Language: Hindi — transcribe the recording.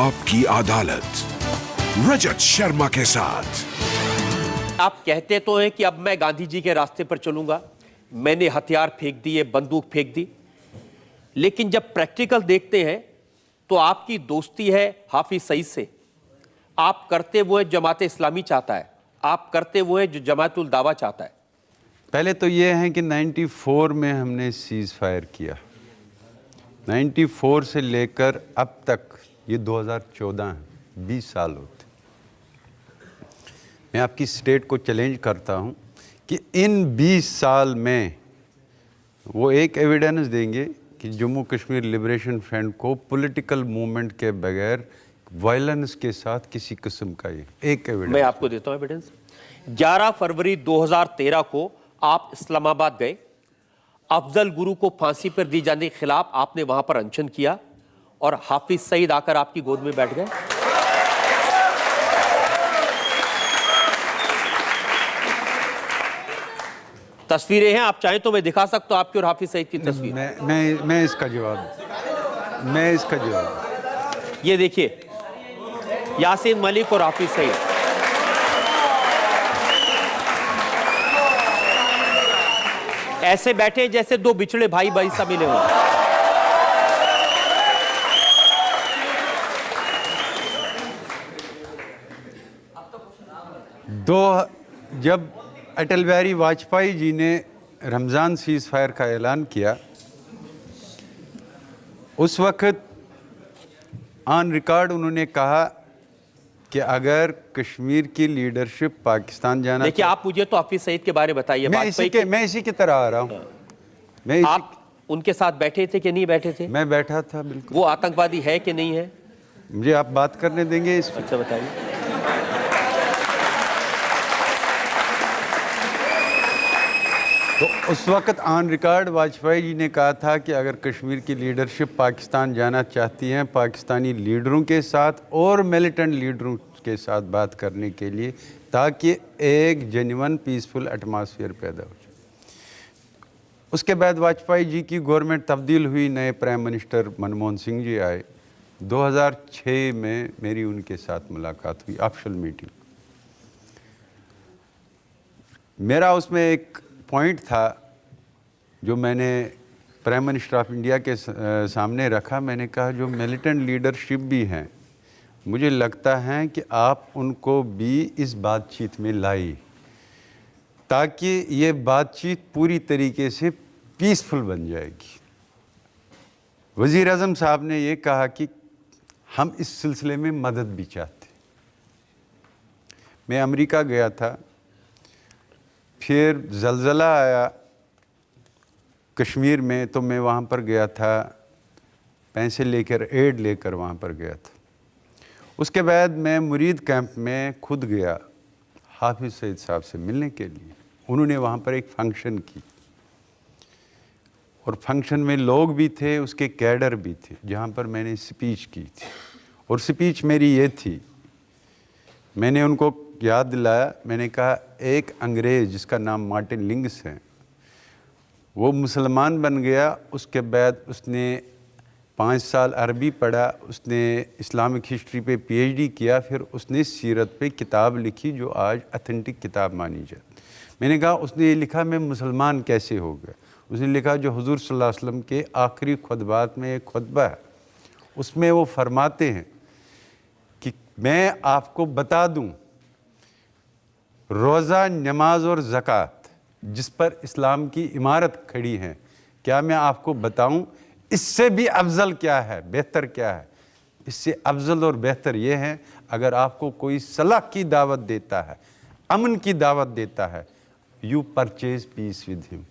आपकी अदालत रजत शर्मा के साथ। आप कहते तो हैं कि अब मैं गांधी जी के रास्ते पर चलूंगा, मैंने हथियार फेंक दिए, बंदूक फेंक दी, लेकिन जब प्रैक्टिकल देखते हैं तो आपकी दोस्ती है हाफिज सईद से। आप करते वो है जमात इस्लामी चाहता है, आप करते वो है जो जमातुल दावा चाहता है। पहले तो ये है कि 94 में हमने सीज़ फायर किया, 94 से लेकर अब तक ये 2014 है, 20 साल होते। मैं आपकी स्टेट को चैलेंज करता हूँ कि इन 20 साल में वो एक एविडेंस देंगे कि जम्मू कश्मीर लिबरेशन फ्रंट को पॉलिटिकल मूवमेंट के बगैर वायलेंस के साथ किसी किस्म का ये एक एविडेंस। मैं आपको देता हूँ एविडेंस। 11 फरवरी 2013 को आप इस्लामाबाद गए, अफजल गुरु को फांसी पर दी जाने के खिलाफ आपने वहां पर अनशन किया और हाफिज सईद आकर आपकी गोद में बैठ गए। तस्वीरें हैं, आप चाहें तो मैं दिखा सकता हूं आपकी और हाफिज सईद की तस्वीर। मैं इसका जवाब ये देखिए, यासीन मलिक और हाफिज सईद। ऐसे बैठे जैसे दो बिछड़े भाई भाई सा मिले हुए। जब अटल बिहारी वाजपेयी जी ने रमज़ान सीज़ फायर का ऐलान किया, उस वक्त ऑन रिकॉर्ड उन्होंने कहा कि अगर कश्मीर की लीडरशिप पाकिस्तान जाना। देखिए, आप मुझे तो हाफिज सईद के बारे में बताइए। मैं इसी की तरह आ रहा हूँ। आप उनके साथ बैठे थे कि नहीं बैठे थे? मैं बैठा था, बिल्कुल। वो आतंकवादी है कि नहीं है? मुझे आप बात करने देंगे इस? अच्छा, बताइए। तो उस वक्त ऑन रिकॉर्ड वाजपेयी जी ने कहा था कि अगर कश्मीर की लीडरशिप पाकिस्तान जाना चाहती है, पाकिस्तानी लीडरों के साथ और मिलिटेंट लीडरों के साथ बात करने के लिए, ताकि एक जेन्युइन पीसफुल एटमॉस्फेयर पैदा हो जाए। उसके बाद वाजपेयी जी की गवर्नमेंट तब्दील हुई, नए प्राइम मिनिस्टर मनमोहन सिंह जी आए। 2006 में मेरी उनके साथ मुलाकात हुई, ऑफिशियल मीटिंग। मेरा उसमें एक पॉइंट था जो मैंने प्राइम मिनिस्टर ऑफ इंडिया के सामने रखा। मैंने कहा जो मिलिटेंट लीडरशिप भी हैं, मुझे लगता है कि आप उनको भी इस बातचीत में लाई, ताकि ये बातचीत पूरी तरीके से पीसफुल बन जाएगी। वज़ीर आज़म साहब ने ये कहा कि हम इस सिलसिले में मदद भी चाहते। मैं अमेरिका गया था, फिर ज़लज़ला आया कश्मीर में, तो मैं वहाँ पर गया था, पैसे लेकर, एड लेकर वहाँ पर गया था। उसके बाद मैं मुरीद कैंप में खुद गया हाफिज सईद साहब से मिलने के लिए। उन्होंने वहाँ पर एक फंक्शन की और फंक्शन में लोग भी थे, उसके कैडर भी थे, जहाँ पर मैंने स्पीच की थी। और स्पीच मेरी ये थी, मैंने उनको याद दिलाया, मैंने कहा एक अंग्रेज़ जिसका नाम मार्टिन लिंग्स है, वो मुसलमान बन गया। उसके बाद उसने 5 साल अरबी पढ़ा, उसने इस्लामिक हिस्ट्री पे पीएचडी किया, फिर उसने सीरत पे किताब लिखी जो आज ऑथेंटिक किताब मानी जाती। मैंने कहा उसने ये लिखा मैं मुसलमान कैसे हो गया। उसने लिखा जो हुजूर सल्लल्लाहु अलैहि वसल्लम के आखिरी खुतबात में एक खुतबा है, उसमें वो फरमाते हैं कि मैं आपको बता दूं, रोज़ा, नमाज और ज़कात जिस पर इस्लाम की इमारत खड़ी है, क्या मैं आपको बताऊं इससे भी अफजल क्या है, बेहतर क्या है? इससे अफजल और बेहतर ये है, अगर आपको कोई सलाह की दावत देता है, अमन की दावत देता है, you purchase peace with him,